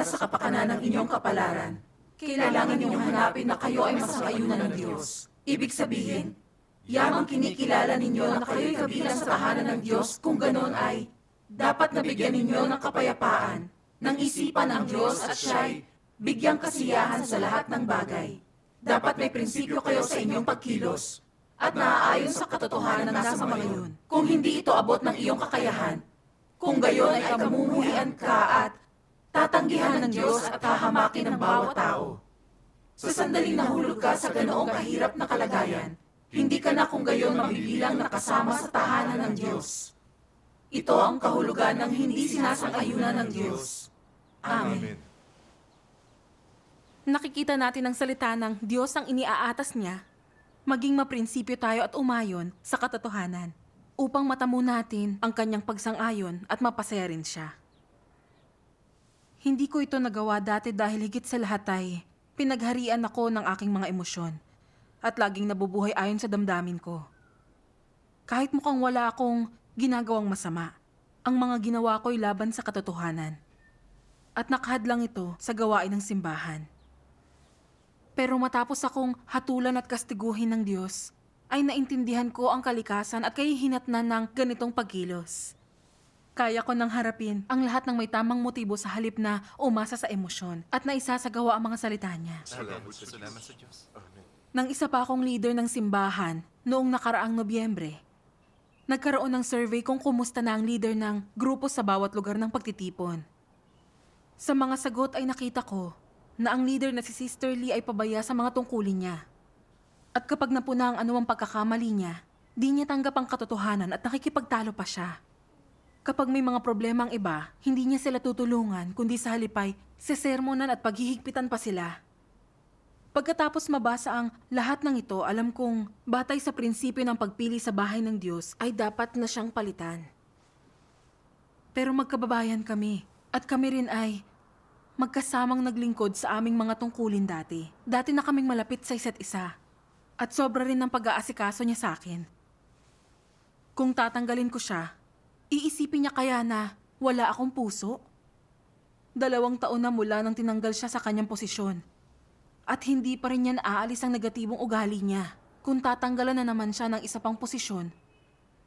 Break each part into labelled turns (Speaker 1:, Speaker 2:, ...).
Speaker 1: sa kapakanan ng inyong kapalaran, kailangan ninyong hanapin na kayo ay masang-ayunan ng Diyos. Ibig sabihin, yamang kinikilala ninyo na kayo'y kabilang sa tahanan ng Diyos, kung ganon ay dapat nabigyan ninyo ng kapayapaan, ng isipan ang Diyos at siya'y bigyang kasiyahan sa lahat ng bagay. Dapat may prinsipyo kayo sa inyong pagkilos at naaayon sa katotohanan ng nasa mga iyon. Kung hindi ito abot ng iyong kakayahan, kung gayon ay kamumuhian ka at tatanggihan ng Diyos at hahamakin ng bawat tao. Sa sandaling nahulog ka sa ganoong kahirap na kalagayan, hindi ka na kung gayon mabibilang na kasama sa tahanan ng Diyos. Ito ang kahulugan ng hindi sinasang-ayunan ng Diyos. Amen.
Speaker 2: Nakikita natin ang salita ng Diyos ang iniaatas niya, maging maprinsipyo tayo at umayon sa katotohanan, upang matamo natin ang kanyang pagsang-ayon at mapasaya rin siya. Hindi ko ito nagawa dati dahil higit sa lahat ay pinagharian ako ng aking mga emosyon at laging nabubuhay ayon sa damdamin ko. Kahit mukhang wala akong ginagawang masama, ang mga ginawa ko'y laban sa katotohanan. At nakahadlang ito sa gawain ng simbahan. Pero matapos akong hatulan at kastiguhin ng Diyos, ay naintindihan ko ang kalikasan at kahihinatnan ng ganitong pagkilos. Kaya ko nang harapin ang lahat ng may tamang motibo sa halip na umasa sa emosyon at naisasagawa ang mga salita niya.
Speaker 3: Salamat sa Diyos.
Speaker 2: Nang isa pa akong leader ng simbahan noong nakaraang Nobyembre, nagkaroon ng survey kung kumusta na ang leader ng grupo sa bawat lugar ng pagtitipon. Sa mga sagot ay nakita ko na ang leader na si Sister Lee ay pabaya sa mga tungkulin niya. At kapag napuna ang anumang pagkakamali niya, di niya tanggap ang katotohanan at nakikipagtalo pa siya. Kapag may mga problema ang iba, hindi niya sila tutulungan kundi sa halipay, sesermonan at paghihigpitan pa sila. Pagkatapos mabasa ang lahat ng ito, alam kong batay sa prinsipyo ng pagpili sa bahay ng Diyos ay dapat na siyang palitan. Pero magkababayan kami at kami rin ay magkasamang naglingkod sa aming mga tungkulin dati. Dati na kaming malapit sa isa't isa at sobra rin ng pag-aasikaso niya sa akin. Kung tatanggalin ko siya, iisipin niya kaya na wala akong puso? 2 taon na mula nang tinanggal siya sa kanyang posisyon. At hindi pa rin niya naaalis ang negatibong ugali niya. Kung tatanggalan na naman siya ng isa pang posisyon,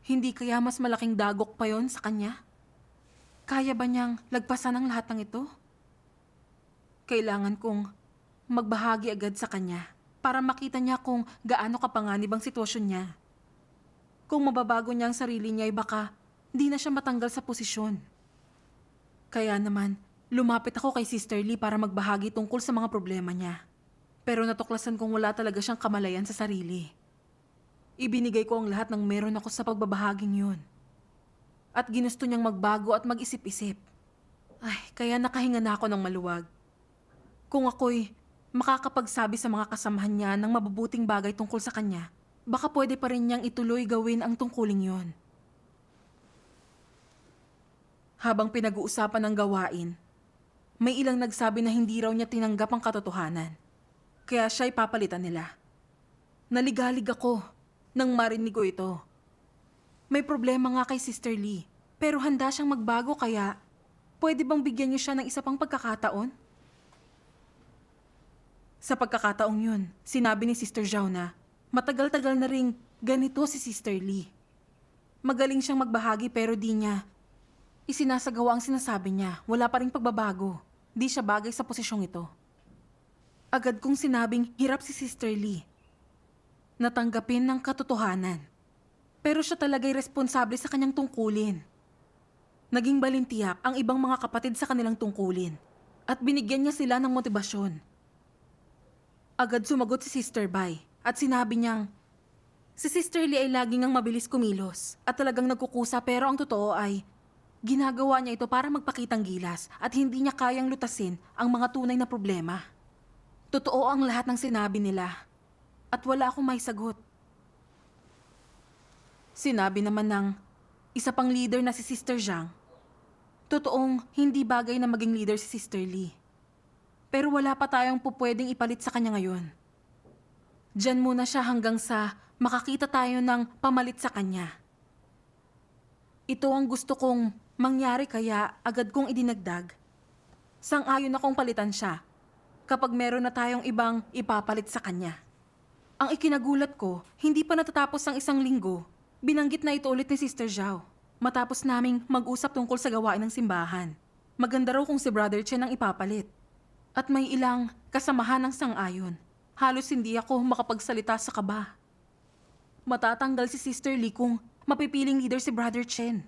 Speaker 2: hindi kaya mas malaking dagok pa yon sa kanya? Kaya ba niyang lagpasan ang lahat ng ito? Kailangan kong magbahagi agad sa kanya para makita niya kung gaano kapanganib ang sitwasyon niya. Kung mababago niya ang sarili niya ay baka di na siya matanggal sa posisyon. Kaya naman, lumapit ako kay Sister Lee para magbahagi tungkol sa mga problema niya. Pero natuklasan kong wala talaga siyang kamalayan sa sarili. Ibinigay ko ang lahat ng meron ako sa pagbabahaging yun. At ginusto niyang magbago at mag-isip-isip. Ay, kaya nakahinga na ako ng maluwag. Kung ako'y makakapagsabi sa mga kasamahan niya ng mabubuting bagay tungkol sa kanya, baka pwede pa rin niyang ituloy gawin ang tungkuling yon. Habang pinag-uusapan ng gawain, may ilang nagsabi na hindi raw niya tinanggap ang katotohanan. Kaya siya'y papalitan nila. Naligalig ako nang marinig ko ito. May problema nga kay Sister Lee, pero handa siyang magbago kaya pwede bang bigyan niyo siya ng isa pang pagkakataon? Sa pagkakataong yun, sinabi ni Sister Zhao na matagal-tagal na ring ganito si Sister Lee. Magaling siyang magbahagi pero di niya isinasagawa ang sinasabi niya. Wala pa ring pagbabago. Di siya bagay sa posisyong ito. Agad kong sinabing hirap si Sister Lee. Natanggapin ng katotohanan. Pero siya talaga'y responsable sa kanyang tungkulin. Naging balintiyak ang ibang mga kapatid sa kanilang tungkulin at binigyan niya sila ng motibasyon. Agad sumagot si Sister Bai at sinabi niyang si Sister Lee ay laging ang mabilis kumilos at talagang nagkukusa pero ang totoo ay ginagawa niya ito para magpakitang gilas at hindi niya kayang lutasin ang mga tunay na problema. Totoo ang lahat ng sinabi nila at wala akong may sagot. Sinabi naman ng isa pang leader na si Sister Zhang, totoong hindi bagay na maging leader si Sister Lee. Pero wala pa tayong pupwedeng ipalit sa kanya ngayon. Diyan muna siya hanggang sa makakita tayo ng pamalit sa kanya. Ito ang gusto kong mangyari kaya agad kong idinagdag. Sang-ayon akong palitan siya kapag meron na tayong ibang ipapalit sa kanya. Ang ikinagulat ko, hindi pa natatapos ang 1 linggo, binanggit na ito ulit ni Sister Zhao. Matapos naming mag-usap tungkol sa gawain ng simbahan. Maganda raw kung si Brother Chen ang ipapalit. At may ilang kasamahan ng sang-ayon. Halos hindi ako makapagsalita sa kaba. Matatanggal si Sister Lee kung mapipiling leader si Brother Chen.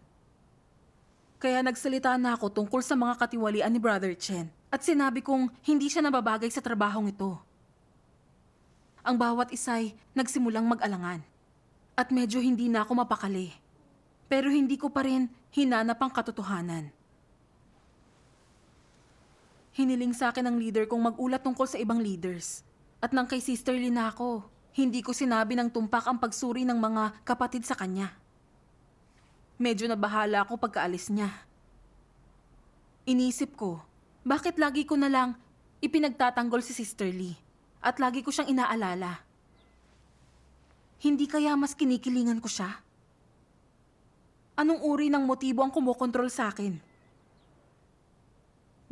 Speaker 2: Kaya nagsalita na ako tungkol sa mga katiwalian ni Brother Chen at sinabi kong hindi siya nababagay sa trabahong ito. Ang bawat isa'y nagsimulang mag-alangan at medyo hindi na ako mapakali. Pero hindi ko pa rin hinanap ang katotohanan. Hiniling sa akin ng leader kong mag-ulat tungkol sa ibang leaders. At nang kay Sister Lee na ako, hindi ko sinabi ng tumpak ang pagsuri ng mga kapatid sa kanya. Medyo nabahala ako pagkaalis niya. Inisip ko, bakit lagi ko na lang ipinagtatanggol si Sister Lee at lagi ko siyang inaalala? Hindi kaya mas kinikilingan ko siya? Anong uri ng motibo ang kumokontrol sa akin?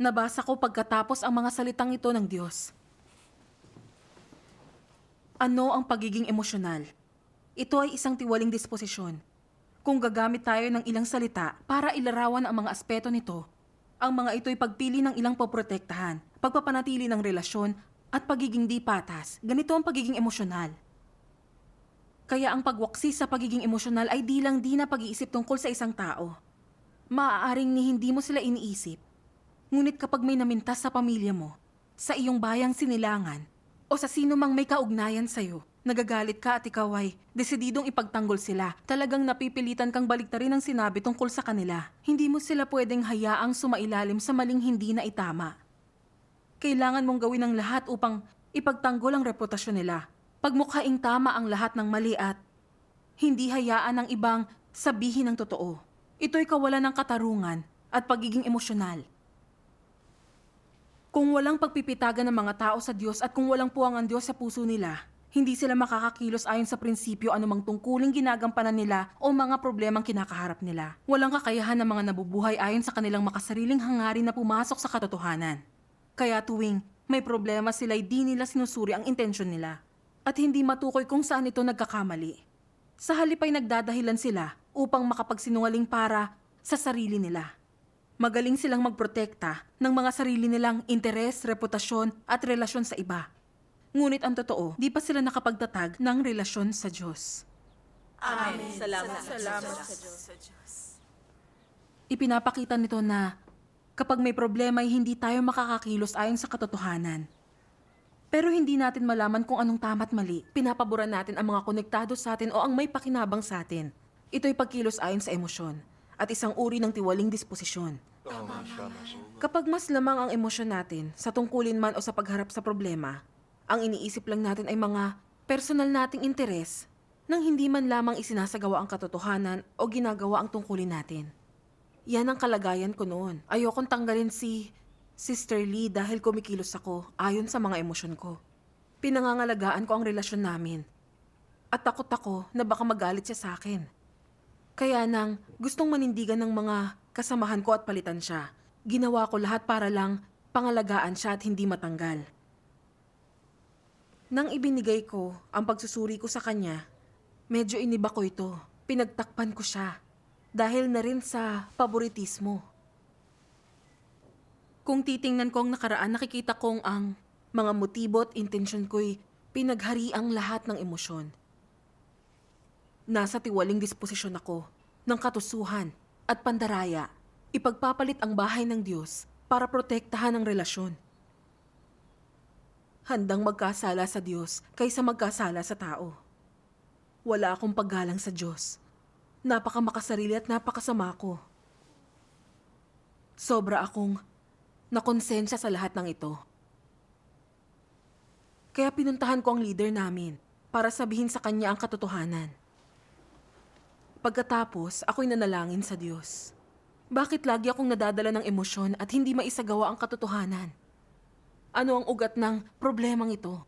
Speaker 2: Nabasa ko pagkatapos ang mga salitang ito ng Diyos. Ano ang pagiging emosyonal? Ito ay isang tiwaling disposisyon. Kung gagamit tayo ng ilang salita para ilarawan ang mga aspeto nito, ang mga ito'y pagpili ng ilang poprotektahan, pagpapanatili ng relasyon, at pagiging di patas. Ganito ang pagiging emosyonal. Kaya ang pagwaksi sa pagiging emosyonal ay di lang di na pag-iisip tungkol sa isang tao. Maaaring ni hindi mo sila iniisip. Ngunit kapag may namintas sa pamilya mo, sa iyong bayang sinilangan, o sa sino mang may kaugnayan sa'yo, nagagalit ka at ikaw ay desididong ipagtanggol sila, talagang napipilitan kang baliktarin ang sinabi tungkol sa kanila. Hindi mo sila pwedeng hayaang sumailalim sa maling hindi na itama. Kailangan mong gawin ang lahat upang ipagtanggol ang reputasyon nila. Pagmukhaing tama ang lahat ng mali at hindi hayaan ng ibang sabihin ang totoo. Ito'y kawalan ng katarungan at pagiging emosyonal. Kung walang pagpipitagan ng mga tao sa Diyos at kung walang puwang ang Diyos sa puso nila, hindi sila makakakilos ayon sa prinsipyo anumang tungkuling ginagampanan nila o mga problemang kinakaharap nila. Walang kakayahan ng mga nabubuhay ayon sa kanilang makasariling hangarin na pumasok sa katotohanan. Kaya tuwing may problema sila'y di nila sinusuri ang intensyon nila at hindi matukoy kung saan ito nagkakamali. Sa halip ay nagdadahilan sila upang makapagsinungaling para sa sarili nila. Magaling silang magprotekta ng mga sarili nilang interes, reputasyon at relasyon sa iba. Ngunit ang totoo, di pa sila nakapagtatag ng relasyon sa Diyos.
Speaker 1: Amen.
Speaker 3: Salamat sa
Speaker 1: Diyos.
Speaker 2: Ipinapakita nito na kapag may problema ay hindi tayo makakakilos ayon sa katotohanan. Pero hindi natin malaman kung anong tama at mali. Pinapaboran natin ang mga konektado sa atin o ang may pakinabang sa atin. Ito'y pagkilos ayon sa emosyon at isang uri ng tiwaling disposisyon. Kapag mas lamang ang emosyon natin sa tungkulin man o sa pagharap sa problema, ang iniisip lang natin ay mga personal nating interes nang hindi man lamang isinasagawa ang katotohanan o ginagawa ang tungkulin natin. Yan ang kalagayan ko noon. Ayokong tanggalin si Sister Lee dahil kumikilos ako ayon sa mga emosyon ko. Pinangangalagaan ko ang relasyon namin. At takot ako na baka magalit siya sa akin. Kaya nang gustong manindigan ng mga kasamahan ko at palitan siya, ginawa ko lahat para lang pangalagaan siya at hindi matanggal. Nang ibinigay ko ang pagsusuri ko sa kanya, medyo iniba ko ito. Pinagtakpan ko siya dahil na rin sa paboritismo. Kung titingnan ko ang nakaraan, nakikita kong ang mga motibo at intensyon ko'y pinaghari ang lahat ng emosyon. Nasa tiwaling disposisyon ako ng katusuhan at pandaraya. Ipagpapalit ang bahay ng Diyos para protektahan ang relasyon. Handang magkasala sa Diyos kaysa magkasala sa tao. Wala akong paggalang sa Diyos. Napakamakasarili at napakasama ko. Sobra akong nakonsensya sa lahat ng ito. Kaya pinuntahan ko ang leader namin para sabihin sa kanya ang katotohanan. Pagkatapos, ako'y nanalangin sa Diyos. Bakit lagi akong nadadala ng emosyon at hindi maisagawa ang katotohanan? Ano ang ugat ng problemang ito?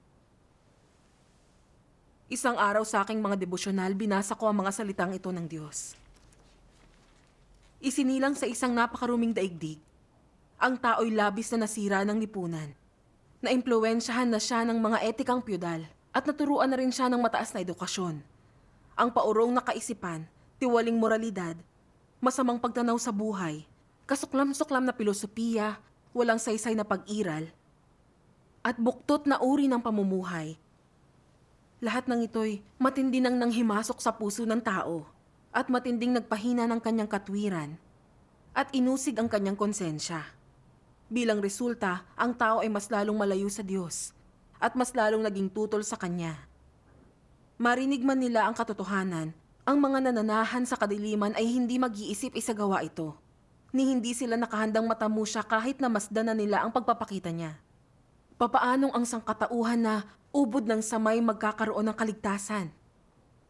Speaker 2: Isang araw sa aking mga devosyonal, binasa ko ang mga salitang ito ng Diyos. Isinilang sa isang napakaruming daigdig, ang tao'y labis na nasira ng lipunan. Naimpluwensyahan na siya ng mga etikang pyudal at naturuan na rin siya ng mataas na edukasyon. Ang paurong na kaisipan, tiwaling moralidad, masamang pagtanaw sa buhay, kasuklam-suklam na pilosopiya, walang saysay na pag-iral, at buktot na uri ng pamumuhay. Lahat ng ito'y matindi nang nanghimasok sa puso ng tao at matinding nagpahina ng kanyang katwiran at inusig ang kanyang konsensya. Bilang resulta, ang tao ay mas lalong malayo sa Diyos at mas lalong naging tutol sa Kanya. Marinig man nila ang katotohanan, ang mga nananahan sa kadiliman ay hindi mag-iisip isagawa ito, ni hindi sila nakahandang matamu siya kahit na masdan na nila ang pagpapakita niya. Papaanong ang sangkatauhan na ubod ng samay magkakaroon ng kaligtasan?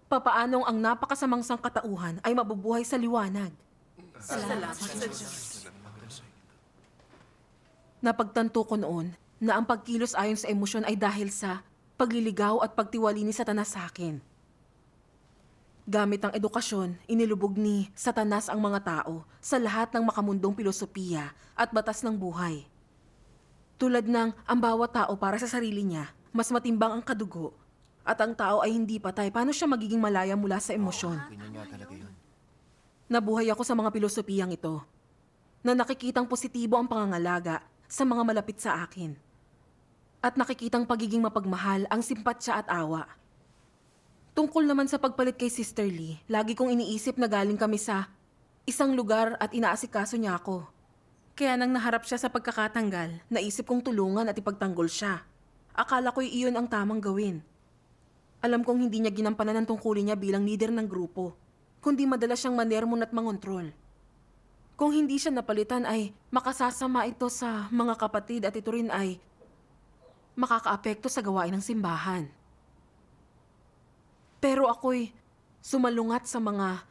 Speaker 2: Papaanong ang napakasamang sangkatauhan ay mabubuhay sa liwanag?
Speaker 1: Salamat sa Diyos.
Speaker 2: Napagtanto ko noon na ang pagkilos ayon sa emosyon ay dahil sa pagliligaw at pagtiwali ni Satanas sa akin. Gamit ang edukasyon, inilubog ni Satanas ang mga tao sa lahat ng makamundong pilosopiya at batas ng buhay. Tulad ng ang bawat tao para sa sarili niya, mas matimbang ang kadugo, at ang tao ay hindi patay, paano siya magiging malaya mula sa emosyon?
Speaker 3: Ganyan nga talaga yun.
Speaker 2: Nabuhay ako sa mga pilosopiyang ito, na nakikitang positibo ang pangangalaga sa mga malapit sa akin, at nakikitang pagiging mapagmahal ang simpatsya at awa. Tungkol naman sa pagpalit kay Sister Lee, lagi kong iniisip na galing kami sa isang lugar at inaasikaso niya ako. Kaya nang naharap siya sa pagkakatanggal, naisip kong tulungan at ipagtanggol siya. Akala ko'y iyon ang tamang gawin. Alam kong hindi niya ginampanan ang tungkulin niya bilang leader ng grupo, kundi madalas siyang manermon at mangontrol. Kung hindi siya napalitan ay makasasama ito sa mga kapatid at ito rin ay makakaapekto sa gawain ng simbahan. Pero ako'y sumalungat sa mga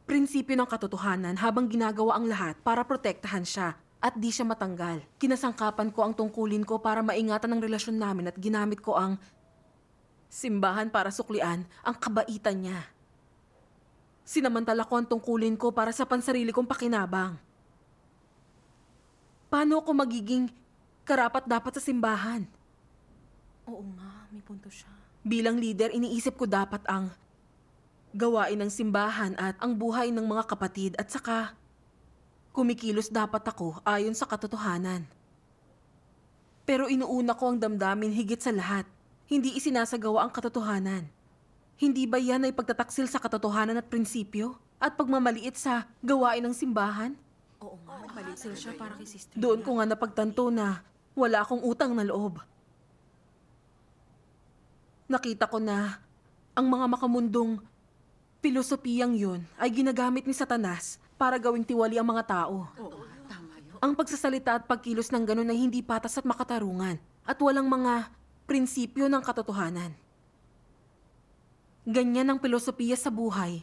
Speaker 2: prinsipyo ng katotohanan habang ginagawa ang lahat para protektahan siya at di siya matanggal. Kinasangkapan ko ang tungkulin ko para maingatan ang relasyon namin at ginamit ko ang simbahan para suklian ang kabaitan niya. Sinamantala ko ang tungkulin ko para sa pansarili kong pakinabang. Paano ako magiging karapat-dapat sa simbahan?
Speaker 1: Oo nga, may punto siya.
Speaker 2: Bilang leader, iniisip ko dapat ang gawain ng simbahan at ang buhay ng mga kapatid at saka kumikilos dapat ako ayon sa katotohanan. Pero inuuna ko ang damdamin higit sa lahat. Hindi isinasagawa ang katotohanan. Hindi ba yan ay pagtataksil sa katotohanan at prinsipyo at pagmamaliit sa gawain ng simbahan?
Speaker 1: Oo nga, malisil siya para kay Sister.
Speaker 2: Doon ko nga napagtanto na wala akong utang na loob. Nakita ko na ang mga makamundong pilosopiyang yun ay ginagamit ni Satanas para gawing tiwali ang mga tao.
Speaker 1: Oo, tama yun.
Speaker 2: Ang pagsasalita at pagkilos ng ganun ay hindi patas at makatarungan at walang mga prinsipyo ng katotohanan. Ganyan ang pilosopiya sa buhay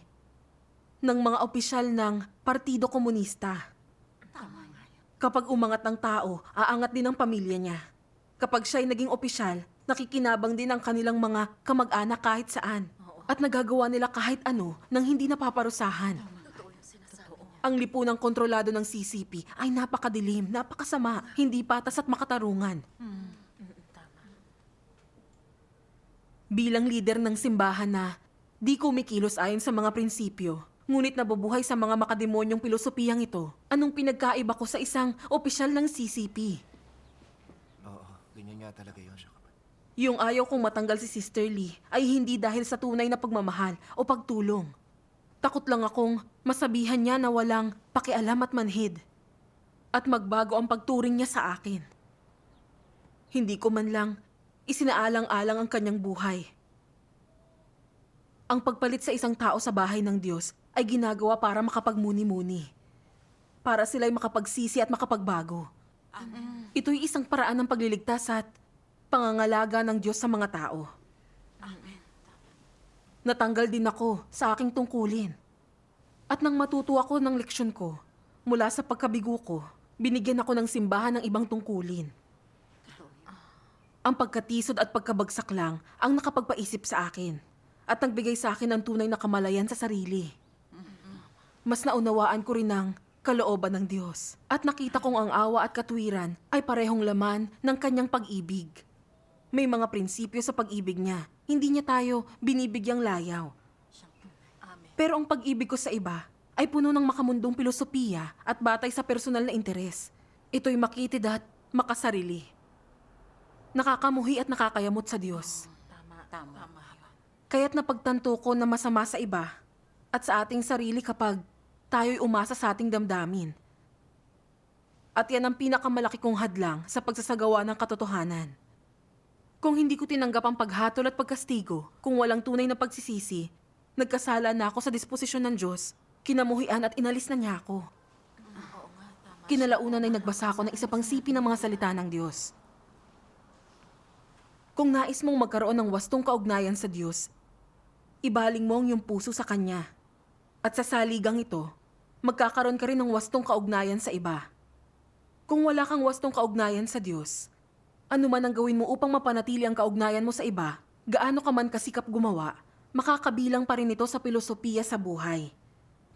Speaker 2: ng mga opisyal ng Partido Komunista.
Speaker 1: Tama nga yun.
Speaker 2: Kapag umangat ng tao, aangat din ang pamilya niya. Kapag siya'y naging opisyal, nakikinabang din ang kanilang mga kamag-anak kahit saan. At nagagawa nila kahit ano nang hindi napaparusahan.
Speaker 1: Totoo yung sinasabi niya.
Speaker 2: Ang lipunang kontrolado ng CCP ay napakadilim, napakasama, hindi patas at makatarungan.
Speaker 1: Tama.
Speaker 2: Bilang leader ng simbahan na di kumikilos ayon sa mga prinsipyo, ngunit nabubuhay sa mga makademonyong pilosopiyang ito, anong pinagkaiba ko sa isang opisyal ng CCP?
Speaker 3: Oo, ganyan nga talaga yun.
Speaker 2: Yung ayaw kong matanggal si Sister Lee ay hindi dahil sa tunay na pagmamahal o pagtulong. Takot lang akong masabihan niya na walang pakialam at manhid at magbago ang pagturing niya sa akin. Hindi ko man lang isinaalang-alang ang kanyang buhay. Ang pagpalit sa isang tao sa bahay ng Diyos ay ginagawa para makapagmuni-muni. Para sila'y makapagsisi at makapagbago. Ito'y isang paraan ng pagliligtas at pangangalaga ng Diyos sa mga tao.
Speaker 1: Amen.
Speaker 2: Natanggal din ako sa aking tungkulin. At nang matuto ako ng leksyon ko, mula sa pagkabigo ko, binigyan ako ng simbahan ng ibang tungkulin. Ang pagkatisod at pagkabagsak lang ang nakapagpaisip sa akin at nagbigay sa akin ng tunay na kamalayan sa sarili. Mas naunawaan ko rin ang kalooban ng Diyos. At nakita kong ang awa at katwiran ay parehong laman ng kanyang pag-ibig. May mga prinsipyo sa pag-ibig niya. Hindi niya tayo binibigyang layaw. Pero ang pag-ibig ko sa iba ay puno ng makamundong pilosopiya at batay sa personal na interes. Ito'y makitid at makasarili. Nakakamuhi at nakakayamot sa Diyos.
Speaker 4: Tama.
Speaker 2: Kaya't napagtanto ko na masama sa iba at sa ating sarili kapag tayo'y umasa sa ating damdamin. At yan ang pinakamalaki kong hadlang sa pagsasagawa ng katotohanan. Kung hindi ko tinanggap ang paghatol at pagkastigo, kung walang tunay na pagsisisi, nagkasala na ako sa disposisyon ng Diyos, kinamuhian at inalis na niya ako. Kinalaunan ay nagbasa ako ng isa pang sipi ng mga salita ng Diyos. Kung nais mong magkaroon ng wastong kaugnayan sa Diyos, ibaling mo ang iyong puso sa Kanya. At sa saligang ito, magkakaroon ka rin ng wastong kaugnayan sa iba. Kung wala kang wastong kaugnayan sa Diyos, ano man ang gawin mo upang mapanatili ang kaugnayan mo sa iba, gaano ka man kasikap gumawa, makakabilang pa rin ito sa pilosopiya sa buhay.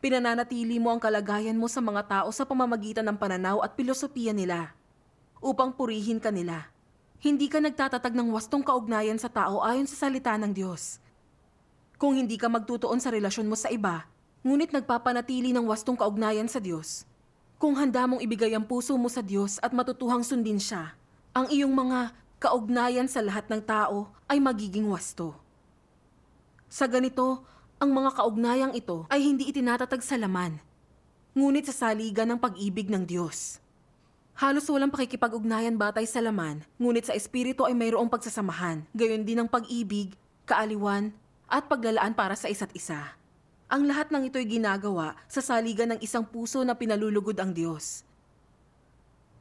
Speaker 2: Pinananatili mo ang kalagayan mo sa mga tao sa pamamagitan ng pananaw at pilosopiya nila, upang purihin ka nila. Hindi ka nagtatatag ng wastong kaugnayan sa tao ayon sa salita ng Diyos. Kung hindi ka magtutuon sa relasyon mo sa iba, ngunit nagpapanatili ng wastong kaugnayan sa Diyos, kung handa mong ibigay ang puso mo sa Diyos at matutuhang sundin siya, ang iyong mga kaugnayan sa lahat ng tao ay magiging wasto. Sa ganito, ang mga kaugnayang ito ay hindi itinatatag sa laman, ngunit sa saligan ng pag-ibig ng Diyos. Halos walang pakikipag-ugnayan batay sa laman, ngunit sa espiritu ay mayroong pagsasamahan, gayon din ang pag-ibig, kaaliwan, at paglalaan para sa isa't isa. Ang lahat ng ito'y ginagawa sa saligan ng isang puso na pinalulugod ang Diyos.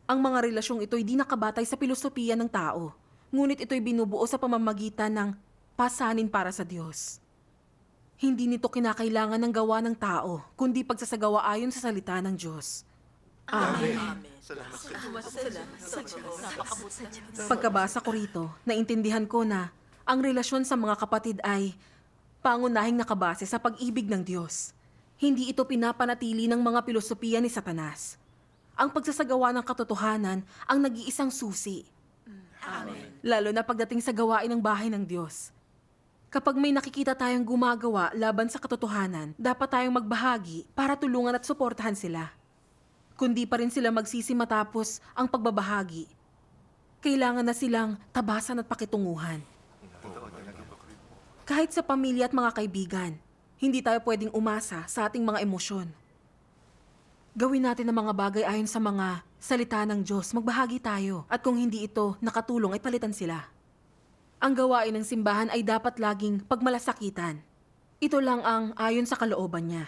Speaker 2: Ang mga relasyong ito'y di nakabatay sa pilosopiya ng tao, ngunit ito'y binubuo sa pamamagitan ng pasanin para sa Diyos. Hindi nito kinakailangan ng gawa ng tao, kundi pagsasagawa ayon sa salita ng Diyos. Amen. Pagkabasa ko rito, naintindihan ko na ang relasyon sa mga kapatid ay pangunahing nakabase sa pag-ibig ng Diyos. Hindi ito pinapanatili ng mga pilosopiya ni Satanas. Ang pagsasagawa ng katotohanan ang nag-iisang susi.
Speaker 1: Amen.
Speaker 2: Lalo na pagdating sa gawain ng bahay ng Diyos. Kapag may nakikita tayong gumagawa laban sa katotohanan, dapat tayong magbahagi para tulungan at suportahan sila. Kundi pa rin sila magsisi matapos ang pagbabahagi. Kailangan na silang tabasan at pakitunguhan. Kahit sa pamilya at mga kaibigan, hindi tayo pwedeng umasa sa ating mga emosyon. Gawin natin ang mga bagay ayon sa mga salita ng Diyos, magbahagi tayo. At kung hindi ito nakatulong ay palitan sila. Ang gawain ng simbahan ay dapat laging pagmalasakitan. Ito lang ang ayon sa kalooban niya.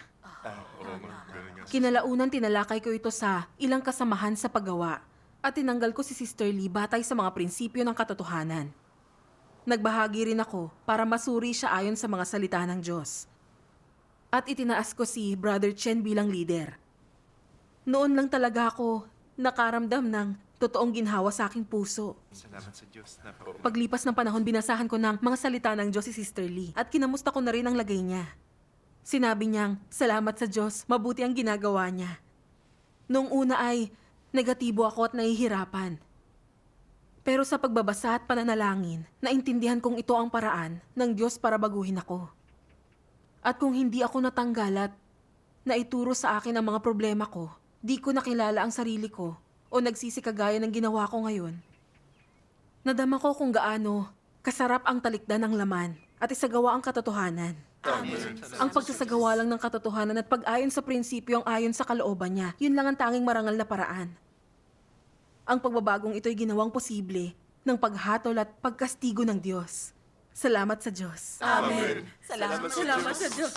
Speaker 2: Kinalaunan tinalakay ko ito sa ilang kasamahan sa paggawa at tinanggal ko si Sister Lee batay sa mga prinsipyo ng katotohanan. Nagbahagi rin ako para masuri siya ayon sa mga salita ng Diyos. At itinaas ko si Brother Chen bilang leader. Noon lang talaga ako nakaramdam ng totoong ginhawa sa aking puso.
Speaker 3: Salamat sa Diyos.
Speaker 2: Paglipas ng panahon, binasahan ko ng mga salita ng Diyos si Sister Lee at kinamusta ko na rin ang lagay niya. Sinabi niyang, salamat sa Diyos, mabuti ang ginagawa niya. Noong una ay negatibo ako at nahihirapan. Pero sa pagbabasa at pananalangin, naintindihan kong ito ang paraan ng Diyos para baguhin ako. At kung hindi ako natanggal at naituro sa akin ang mga problema ko, di ko nakilala ang sarili ko o nagsisi kagaya ng ginawa ko ngayon. Nadama ko kung gaano kasarap ang talikdan ng laman at isagawa ang katotohanan.
Speaker 1: Amen.
Speaker 2: Ang pagsasagawa lang ng katotohanan at pag-ayon sa prinsipyo ang ayon sa kalooban niya, yun lang ang tanging marangal na paraan. Ang pagbabagong ito'y ginawang posible ng paghatol at pagkastigo ng Diyos. Salamat sa Diyos.
Speaker 1: Amen.
Speaker 4: Salamat sa Diyos.